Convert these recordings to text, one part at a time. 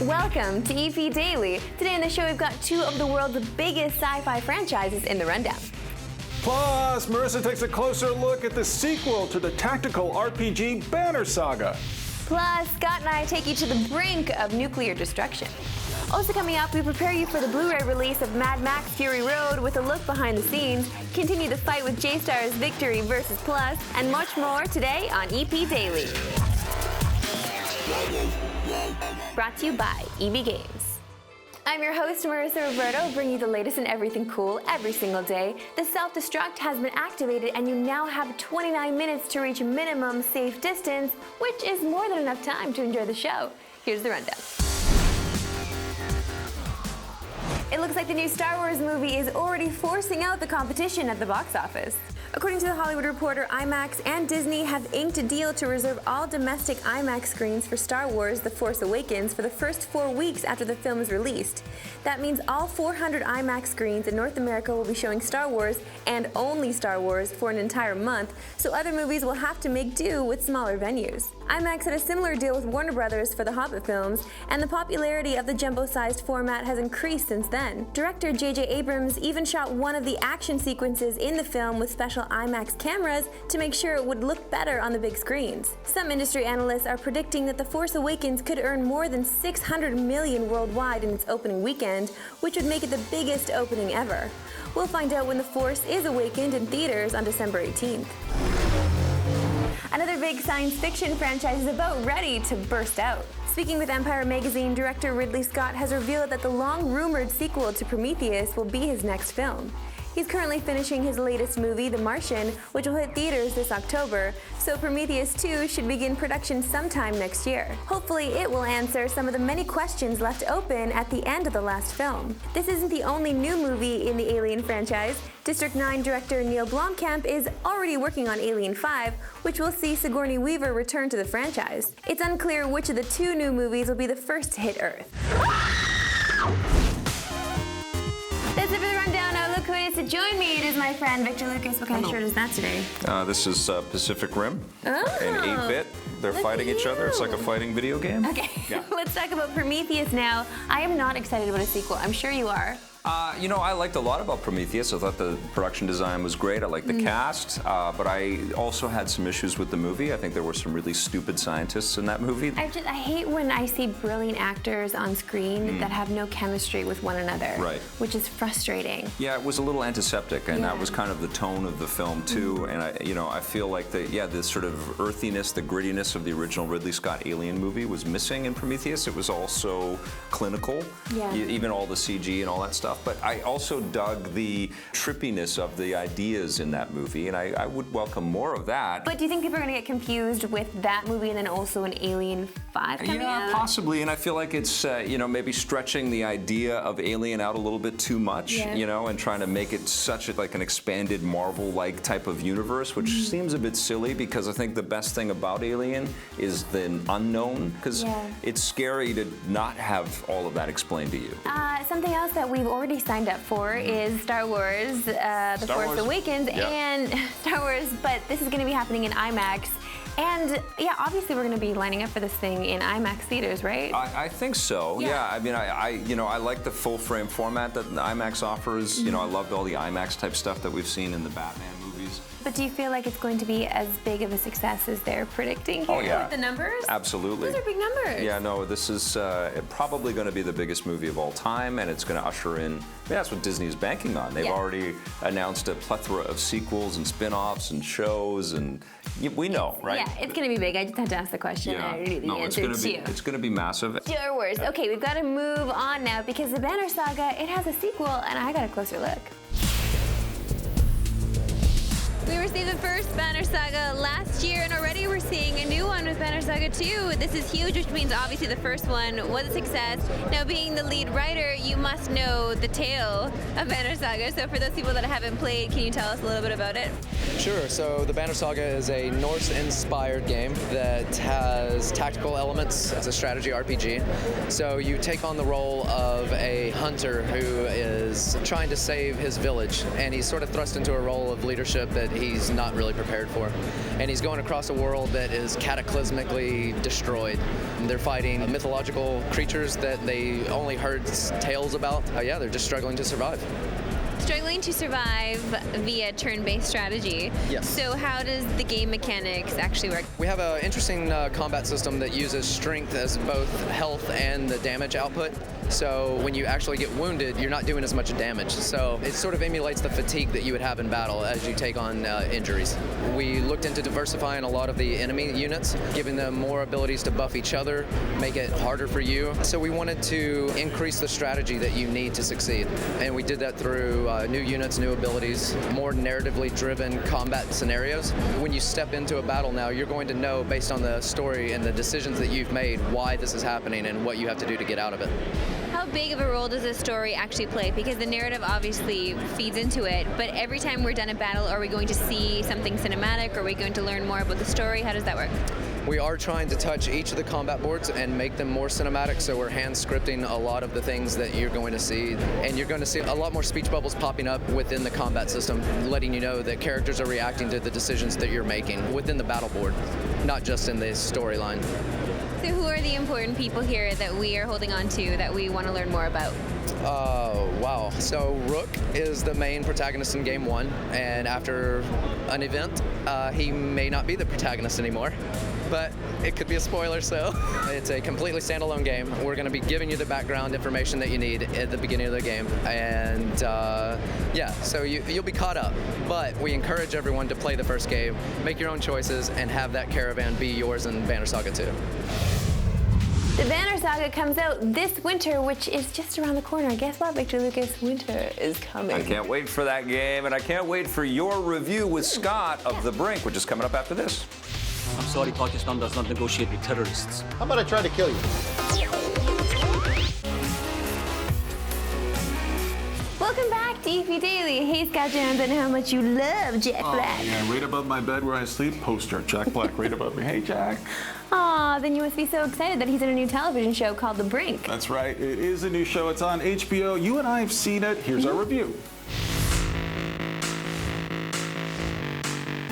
Welcome to EP Daily. Today on the show, we've got two of the world's biggest sci-fi franchises in the rundown. Plus, Marissa takes a closer look at the sequel to the tactical RPG Banner Saga. Plus, Scott and I take you to the brink of nuclear destruction. Also coming up, we prepare you for the Blu-ray release of Mad Max Fury Road with a look behind the scenes, continue the fight with JStars Victory versus Plus, and much more today on EP Daily. Brought to you by EB Games. I'm your host, Marissa Roberto, bringing you the latest in everything cool every single day. The self-destruct has been activated and you now have 29 minutes to reach minimum safe distance, which is more than enough time to enjoy the show. Here's the rundown. It looks like the new Star Wars movie is already forcing out the competition at the box office. According to The Hollywood Reporter, IMAX and Disney have inked a deal to reserve all domestic IMAX screens for Star Wars The Force Awakens for the first 4 weeks after the film is released. That means all 400 IMAX screens in North America will be showing Star Wars and only Star Wars for an entire month, so other movies will have to make do with smaller venues. IMAX had a similar deal with Warner Brothers for the Hobbit films, and the popularity of the jumbo-sized format has increased since then. Director J.J. Abrams even shot one of the action sequences in the film with special IMAX cameras to make sure it would look better on the big screens. Some industry analysts are predicting that The Force Awakens could earn more than $600 million worldwide in its opening weekend, which would make it the biggest opening ever. We'll find out when The Force is awakened in theaters on December 18th. Another big science fiction franchise is about ready to burst out. Speaking with Empire magazine, director Ridley Scott has revealed that the long-rumored sequel to Prometheus will be his next film. He's currently finishing his latest movie, The Martian, which will hit theaters this October, so Prometheus 2 should begin production sometime next year. Hopefully, it will answer some of the many questions left open at the end of the last film. This isn't the only new movie in the Alien franchise. District 9 director Neil Blomkamp is already working on Alien 5, which will see Sigourney Weaver return to the franchise. It's unclear which of the two new movies will be the first to hit Earth. That's it for the rundown. Now look who is to join me. It is my friend Victor Lucas. What kind of shirt is that today? This is Pacific Rim, Oh, an 8-bit. They're fighting each other. It's like a fighting video game. Okay, Yeah. Let's talk about Prometheus now. I am not excited about a sequel. I'm sure you are. I liked a lot about Prometheus. I thought the production design was great. I liked the cast, but I also had some issues with the movie. I think there were some really stupid scientists in that movie. I hate when I see brilliant actors on screen that have no chemistry with one another. Right. Which is frustrating. Yeah, it was a little antiseptic, and Yeah. that was kind of the tone of the film too. And I feel like the sort of earthiness, the grittiness of the original Ridley Scott Alien movie was missing in Prometheus. It was also clinical, Yeah. Even all the CG and all that stuff. But I also dug the trippiness of the ideas in that movie, and I would welcome more of that. But do you think people are going to get confused with that movie and then also an Alien 5 coming out? Yeah, possibly, and I feel like it's maybe stretching the idea of Alien out a little bit too much, Yeah. and trying to make it such like an expanded Marvel-like type of universe, which seems a bit silly because I think the best thing about Alien is the unknown, because it's scary to not have all of that explained to you. Something else that we've already signed up for is Star Wars, The Force Awakens, and Star Wars, but this is going to be happening in IMAX. And yeah, obviously we're going to be lining up for this thing in IMAX theaters, right? I think so. Yeah. I mean, I like the full frame format that the IMAX offers. I loved all the IMAX type stuff that we've seen in the Batman movies. But do you feel like it's going to be as big of a success as they're predicting here with the numbers? Absolutely. Those are big numbers. Yeah, no, this is probably going to be the biggest movie of all time, and it's going to usher in, that's what Disney is banking on. They've already announced a plethora of sequels and spin-offs and shows, and we know, right? Yeah, it's going to be big. I just had to ask the question, and I already knew the answer too. It's going to be massive. Star Wars. Okay, we've got to move on now because the Banner Saga, it has a sequel, and I got a closer look. We received the first Banner Saga last year, and already we're seeing a new one with Banner Saga 2. This is huge, which means obviously the first one was a success. Now, being the lead writer, you must know the tale of Banner Saga. So for those people that haven't played, can you tell us a little bit about it? Sure. So the Banner Saga is a Norse-inspired game that has tactical elements. It's a strategy RPG. So you take on the role of a hunter who is trying to save his village, and he's sort of thrust into a role of leadership that he's not really prepared for. And he's going across a world that is cataclysmic seismically destroyed. They're fighting mythological creatures that they only heard tales about. Yeah, they're just struggling to survive. Struggling to survive via turn-based strategy. Yes. So how does the game mechanics actually work? We have an interesting combat system that uses strength as both health and the damage output. So when you actually get wounded, you're not doing as much damage. So it sort of emulates the fatigue that you would have in battle as you take on injuries. We looked into diversifying a lot of the enemy units, giving them more abilities to buff each other, make it harder for you. So we wanted to increase the strategy that you need to succeed. And we did that through new units, new abilities, more narratively driven combat scenarios. When you step into a battle now, you're going to know based on the story and the decisions that you've made why this is happening and what you have to do to get out of it. How big of a role does this story actually play? Because the narrative obviously feeds into it, but every time we're done a battle, are we going to see something cinematic? Are we going to learn more about the story? How does that work? We are trying to touch each of the combat boards and make them more cinematic, so we're hand scripting a lot of the things that you're going to see, and you're going to see a lot more speech bubbles popping up within the combat system, letting you know that characters are reacting to the decisions that you're making within the battle board, not just in the storyline. So who are the important people here that we are holding on to that we want to learn more about? Wow. So Rook is the main protagonist in Game 1, and after an event, he may not be the protagonist anymore. But it could be a spoiler, so it's a completely standalone game. We're going to be giving you the background information that you need at the beginning of the game, and yeah, so you'll be caught up. But we encourage everyone to play the first game, make your own choices, and have that caravan be yours in Banner Saga 2. The Banner Saga comes out this winter, which is just around the corner. Guess what, Victor Lucas? Winter is coming. I can't wait for that game, and I can't wait for your review with Scott of The Brink, which is coming up after this. I'm sorry, Pakistan does not negotiate with terrorists. How about I try to kill you? Welcome back to EP Daily. Hey, Scott Jones, I know how much you love Jack Black. Yeah, right above my bed where I sleep, poster. Jack Black right above me. Hey, Jack. Aw, then you must be so excited that he's in a new television show called The Brink. That's right. It is a new show. It's on HBO. You and I have seen it. Here's our review.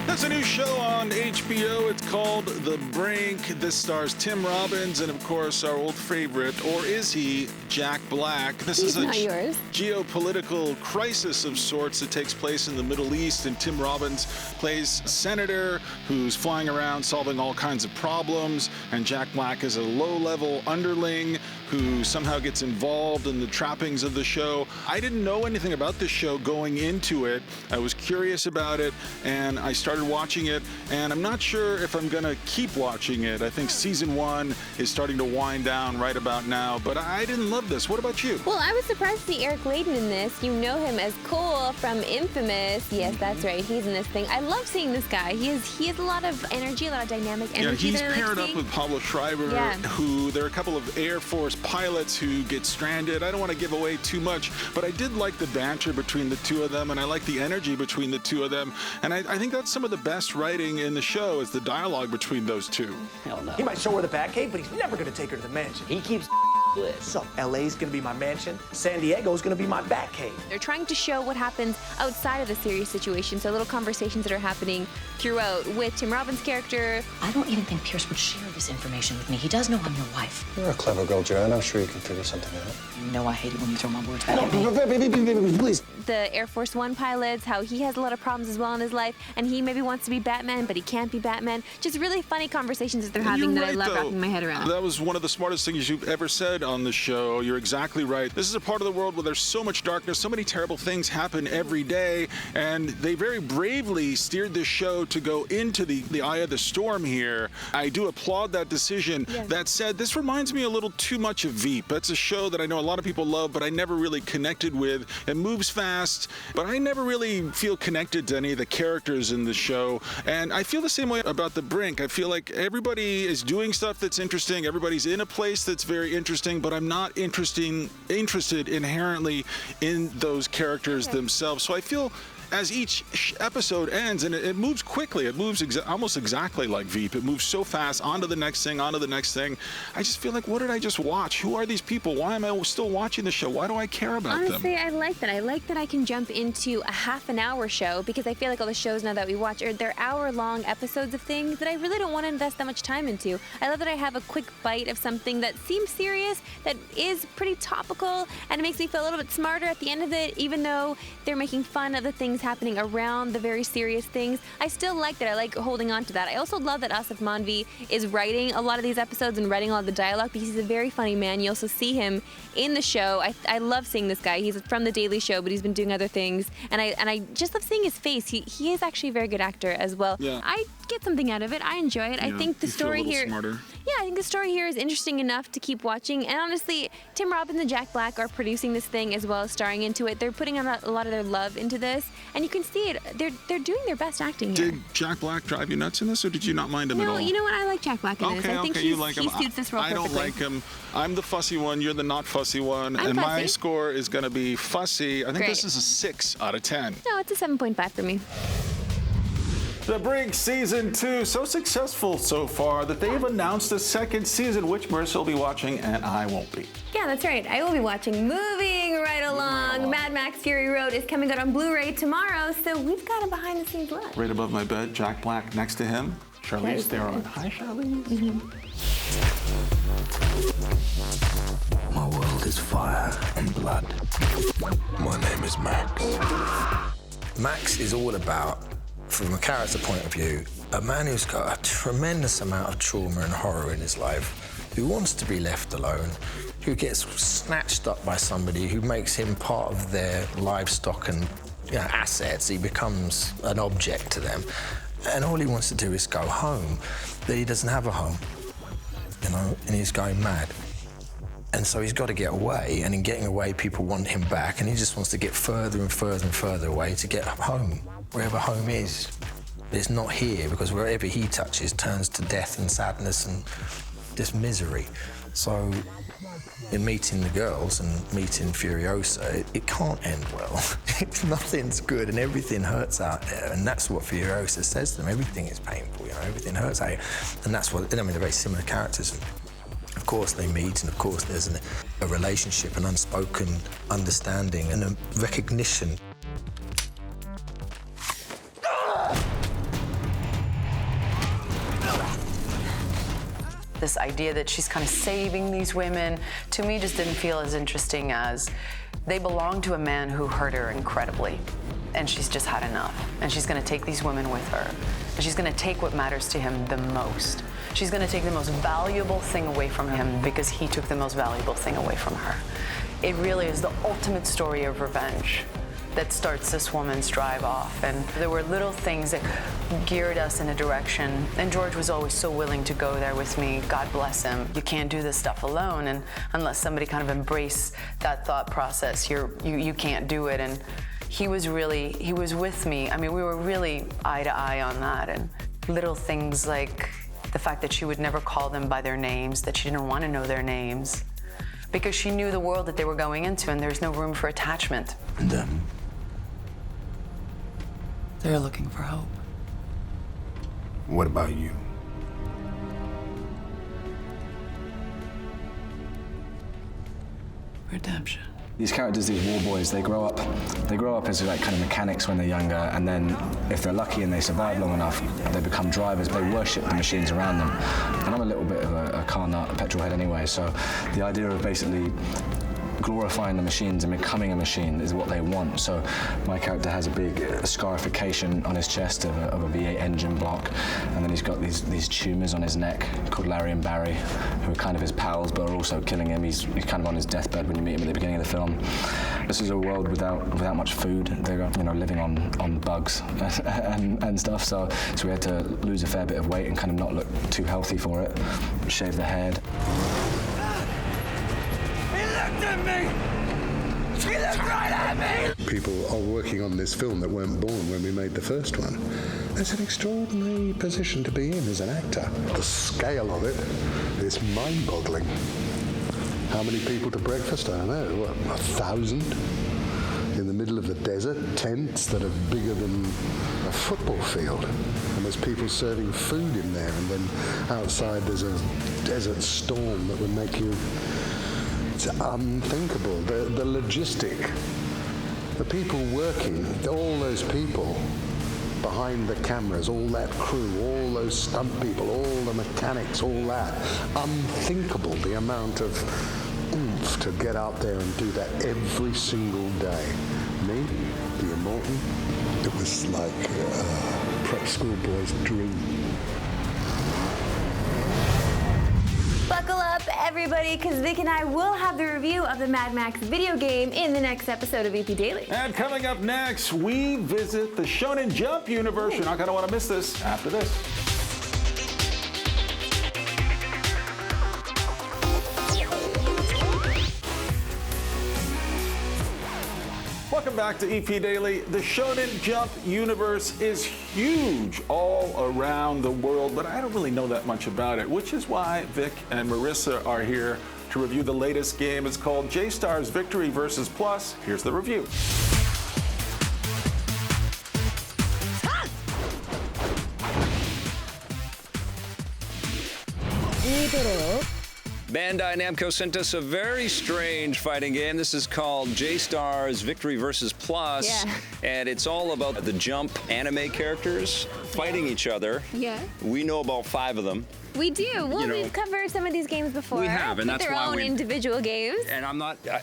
There's a new show on HBO. It's called The Brink. This stars Tim Robbins and, of course, our old favorite, or is he, Jack Black. This is a geopolitical crisis of sorts that takes place in the Middle East, and Tim Robbins plays a senator who's flying around solving all kinds of problems, and Jack Black is a low-level underling who somehow gets involved in the trappings of the show. I didn't know anything about this show going into it. I was curious about it, and I started watching it, and I'm not sure if I'm gonna keep watching it. I think season 1 is starting to wind down right about now, but I didn't love this. What about you? Well, I was surprised to see Eric Layden in this. You know him as Cole from Infamous. Yes, that's right. He's in this thing. I love seeing this guy. He has a lot of energy, a lot of dynamic energy. Yeah, he's paired up with Pablo Schreiber, who there are a couple of Air Force pilots who get stranded. I don't want to give away too much, but I did like the banter between the two of them, and I like the energy between the two of them, and I think that's some of the best writing in the show is the dialogue between those two. Hell no. He might show her the Batcave, but he's never going to take her to the mansion. He keeps so LA's going to be my mansion. San Diego's going to be my Batcave. They're trying to show what happens outside of the serious situation, so little conversations that are happening throughout with Tim Robbins' character. I don't even think Pierce would share this information with me. He does know I'm your wife. You're a clever girl, Joanne. I'm sure you can figure something out. You know I hate it when you throw my words back at me. Baby, please. The Air Force One pilots, how he has a lot of problems as well in his life, and he maybe wants to be Batman, but he can't be Batman. Just really funny conversations that they're having that I love wrapping my head around. That was one of the smartest things you've ever said on the show. You're exactly right. This is a part of the world where there's so much darkness, so many terrible things happen every day, and they very bravely steered this show to go into the eye of the storm here. I do applaud that decision. Yes. That said, this reminds me a little too much of Veep. That's a show that I know a lot of people love, but I never really connected with. It moves fast, but I never really feel connected to any of the characters in the show. And I feel the same way about The Brink. I feel like everybody is doing stuff that's interesting. Everybody's in a place that's very interesting, but I'm not interested inherently in those characters themselves. So I feel as each episode ends, and it moves quickly. It moves almost exactly like Veep. It moves so fast, onto the next thing, onto the next thing. I just feel like, what did I just watch? Who are these people? Why am I still watching the show? Why do I care about them? Honestly, I like that. I like that I can jump into a half-an-hour show, because I feel like all the shows now that we watch they're hour-long episodes of things that I really don't want to invest that much time into. I love that I have a quick bite of something that seems serious, that is pretty topical, and it makes me feel a little bit smarter at the end of it, even though they're making fun of the things happening around the very serious things. I still like that. I like holding on to that. I also love that Asif Manvi is writing a lot of these episodes and writing a lot of the dialogue, because he's a very funny man. You also see him in the show. I love seeing this guy. He's from The Daily Show, but he's been doing other things, and I just love seeing his face. He is actually a very good actor as well. Yeah. I get something out of it. I enjoy it. Yeah, I think the story here. Smarter. Yeah, I think the story here is interesting enough to keep watching. And honestly, Tim Robbins and Jack Black are producing this thing as well as starring into it. They're putting a lot of their love into this, and you can see it. They're doing their best acting here. Did Jack Black drive you nuts in this, or did you not mind him at all? No, you know what? I like Jack Black in this. I think you like him. he suits this role I don't perfectly. like him. I'm the fussy one. You're the not fussy one. I'm and fussy. my score is going to be fussy. I think Great. this is a 6 out of 10. No, it's a 7.5 for me. The Brink Season 2, so successful so far that they've announced a second season, which Marissa will be watching and I won't be. Yeah, that's right. I will be watching. Moving right along. Mad Max Fury Road is coming out on Blu-ray tomorrow, so we've got a behind-the-scenes look. Right above my bed, Jack Black next to him, Charlize Theron. Hi, Charlize. My world is fire and blood. My name is Max. Max is all about, from a character point of view, a man who's got a tremendous amount of trauma and horror in his life, who wants to be left alone, who gets snatched up by somebody who makes him part of their livestock and assets. He becomes an object to them. And all he wants to do is go home, but he doesn't have a home, and he's going mad. And so he's got to get away, and in getting away, people want him back, and he just wants to get further and further and further away to get home, wherever home is. It's not here, because wherever he touches turns to death and sadness and just misery. So in meeting the girls and meeting Furiosa, it can't end well. Nothing's good and everything hurts out there, and that's what Furiosa says to them. Everything is painful, everything hurts out here. And that's what, they're very similar characters. Of course they meet, and of course there's a relationship, an unspoken understanding and a recognition. This idea that she's kind of saving these women, to me, just didn't feel as interesting as they belong to a man who hurt her incredibly. And she's just had enough. And she's gonna take these women with her. And she's gonna take what matters to him the most. She's gonna take the most valuable thing away from him because he took the most valuable thing away from her. It really is the ultimate story of revenge that starts this woman's drive off. And there were little things that geared us in a direction. And George was always so willing to go there with me. God bless him. You can't do this stuff alone, and unless somebody kind of embrace that thought process, you can't do it. And he was with me. I mean, we were really eye to eye on that. And little things like the fact that she would never call them by their names, that she didn't want to know their names, because she knew the world that they were going into, and there's no room for attachment. And they're looking for hope. what about you? Redemption. These characters, these war boys, they grow up as like kind of mechanics when they're younger, and then if they're lucky and they survive long enough, they become drivers. They worship the machines around them. And I'm a little bit of a car nut, a petrol head anyway, so the idea of basically glorifying the machines and becoming a machine is what they want. So my character has a big scarification on his chest of a V8 engine block, and then he's got these tumors on his neck called Larry and Barry, who are kind of his pals but are also killing him. He's kind of on his deathbed when you meet him at the beginning of the film. This is a world without much food. They're living on bugs and stuff. So we had to lose a fair bit of weight and kind of not look too healthy for it. Shave the head. She looked right at me! People are working on this film that weren't born when we made the first one. It's an extraordinary position to be in as an actor. The scale of it is mind-boggling. How many people to breakfast? I don't know, 1,000? in the middle of the desert, tents that are bigger than a football field. And there's people serving food in there, and then outside there's a desert storm that would make you... It's unthinkable. The logistic, the people working, all those people behind the cameras, all that crew, all those stunt people, all the mechanics, all that. Unthinkable, the amount of oomph to get out there and do that every single day. Me, the Immortal, it was like a prep school boy's dream. Buckle up, everybody, because Vic and I will have the review of the Mad Max video game in the next episode of EP Daily. And coming up next, we visit the Shonen Jump universe. You're not going to want to miss this after this. Welcome back to EP Daily. The Shonen Jump universe is huge all around the world, but I don't really know that much about it, which is why Vic and Marissa are here to review the latest game. It's called JStars Victory vs. Plus. Here's the review. Bandai Namco sent us a very strange fighting game. This is called JStars Victory vs. Plus, and it's all about the Jump anime characters fighting each other. Yeah. We know about 5 of them. We do. Well, we've covered some of these games before. We have, and that's their why own individual games. And I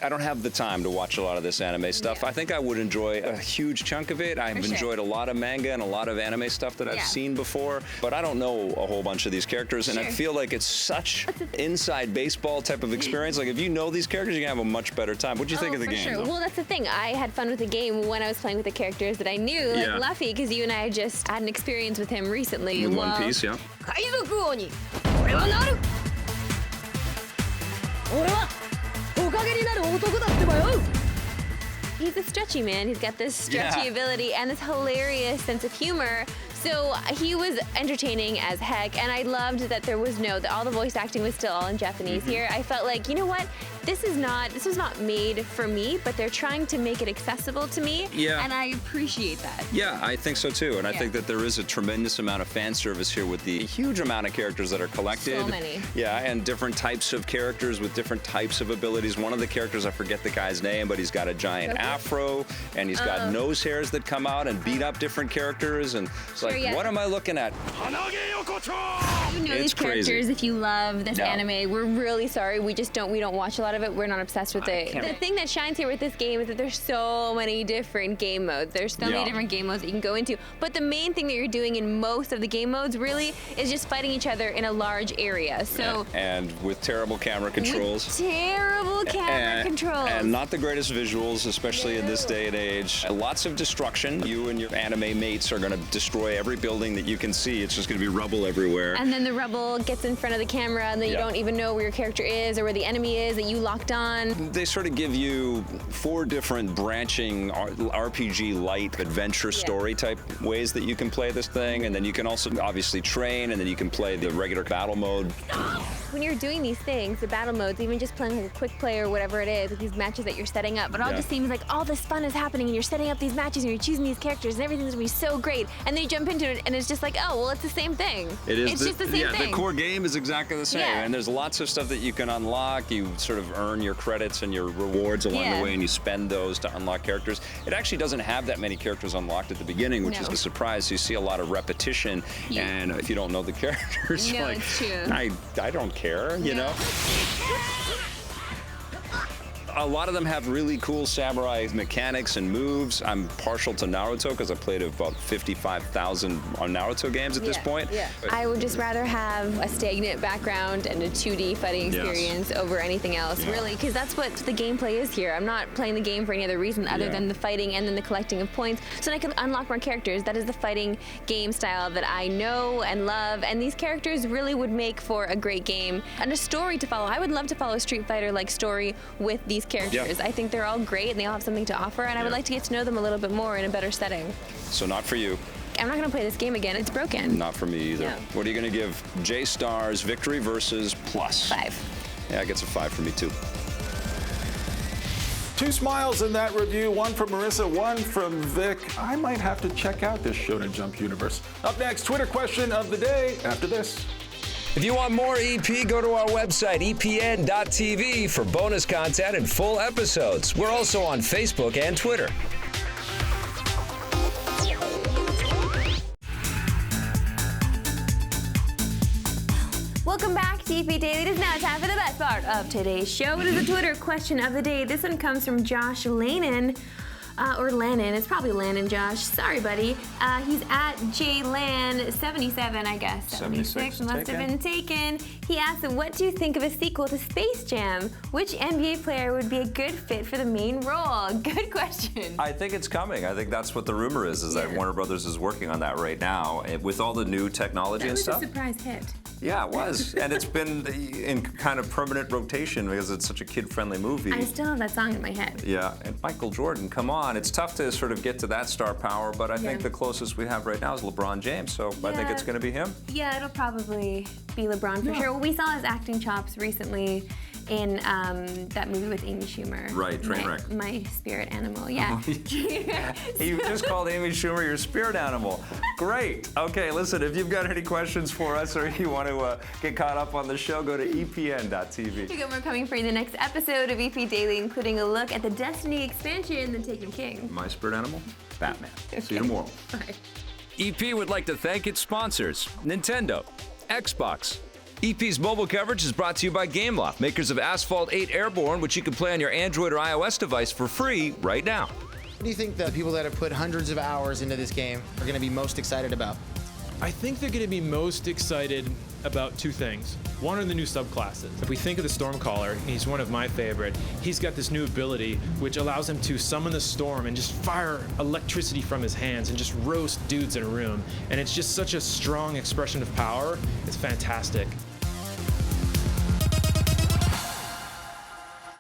don't have the time to watch a lot of this anime stuff. I think I would enjoy a huge chunk of it. I've enjoyed a lot of manga and a lot of anime stuff that I've seen before, but I don't know a whole bunch of these characters, and I feel like it's such inside baseball type of experience. Like, if you know these characters, you can have a much better time. What do you think of the game? Well, that's the thing. I had fun with the game when I was playing with the characters that I knew, like Luffy, because you and I just had an experience with him recently. With One Piece, yeah. He's a stretchy man. He's got this stretchy ability and this hilarious sense of humor. So he was entertaining as heck, and I loved that there was that all the voice acting was still all in Japanese here. I felt like, you know what? This was not made for me, but they're trying to make it accessible to me. Yeah. And I appreciate that. Yeah, I think so too. And I think that there is a tremendous amount of fan service here with the huge amount of characters that are collected. So many. Yeah, and different types of characters with different types of abilities. One of the characters, I forget the guy's name, but he's got a giant afro, and he's got nose hairs that come out and beat up different characters. And it's like, what am I looking at? You know these characters if you love this anime. We're really sorry. We don't watch a lot of it. We're not obsessed with it. The thing that shines here with this game is that there's so many different game modes. There's so many different game modes that you can go into. But the main thing that you're doing in most of the game modes really is just fighting each other in a large area. So and with terrible camera controls. And not the greatest visuals, especially in this day and age. Lots of destruction. You and your anime mates are going to destroy every building that you can see. It's just going to be rubble everywhere. And then the rubble gets in front of the camera, and then you don't even know where your character is or where the enemy is that you locked on. They sort of give you 4 different branching RPG light adventure story type ways that you can play this thing, and then you can also obviously train, and then you can play the regular battle mode. When you're doing these things, the battle modes, even just playing like a quick play or whatever it is, like these matches that you're setting up, it all just seems like all this fun is happening, and you're setting up these matches, and you're choosing these characters, and everything's gonna be so great, and then you jump into it, and it's just like, oh, well, it's the same thing. It's just the same thing. The core game is exactly the same, and there's lots of stuff that you can unlock. You sort of earn your credits and your rewards along the way, and you spend those to unlock characters. It actually doesn't have that many characters unlocked at the beginning, which is a surprise. So you see a lot of repetition, and if you don't know the characters, like, it's true. I don't care, you know? A lot of them have really cool samurai mechanics and moves. I'm partial to Naruto because I played about 55,000 Naruto games at this point. I would just rather have a stagnant background and a 2D fighting experience over anything else, really, because that's what the gameplay is here. I'm not playing the game for any other reason other than the fighting and then the collecting of points, so I can unlock more characters. That is the fighting game style that I know and love, and these characters really would make for a great game and a story to follow. I would love to follow a Street Fighter-like story with these characters. I think they're all great and they all have something to offer, and I would like to get to know them a little bit more in a better setting. So not for you. I'm not going to play this game again. It's broken. Not for me either. No. What are you going to give JStars Victory versus Plus? 5. Yeah, it gets a 5 for me too. 2 smiles in that review, one from Marissa, one from Vic. I might have to check out this Shonen Jump universe. Up next, Twitter question of the day after this. If you want more EP, go to our website, epn.tv, for bonus content and full episodes. We're also on Facebook and Twitter. Welcome back to EP Daily. It is now time for the best part of today's show. It is the Twitter question of the day. This one comes from Josh Lannon. Or Lannon. It's probably Lannon, Josh. Sorry, buddy. He's at JLan77, I guess. 76 must have been taken. He asked, what do you think of a sequel to Space Jam? Which NBA player would be a good fit for the main role? Good question. I think it's coming. I think that's what the rumor is that Warner Brothers is working on that right now. With all the new technology and stuff. That was a surprise hit. Yeah, it was. And it's been in kind of permanent rotation because it's such a kid-friendly movie. I still have that song in my head. Yeah, and Michael Jordan, come on. It's tough to sort of get to that star power, but I think the closest we have right now is LeBron James, so I think it's going to be him. Yeah, it'll probably be LeBron for sure. Well, we saw his acting chops recently in that movie with Amy Schumer. Right, Trainwreck. My spirit animal, yeah. You just called Amy Schumer your spirit animal. Great. Okay, listen, if you've got any questions for us or you want to get caught up on the show, go to epn.tv. We got more coming for you in the next episode of EP Daily, including a look at the Destiny expansion, The Taken King. My spirit animal? Batman. See you tomorrow. Bye. EP would like to thank its sponsors, Nintendo, Xbox. EP's mobile coverage is brought to you by Gameloft, makers of Asphalt 8 Airborne, which you can play on your Android or iOS device for free right now. What do you think the people that have put hundreds of hours into this game are going to be most excited about? I think they're going to be most excited about 2 things. One are the new subclasses. If we think of the Stormcaller, he's one of my favorite. He's got this new ability which allows him to summon the storm and just fire electricity from his hands and just roast dudes in a room. And it's just such a strong expression of power. It's fantastic.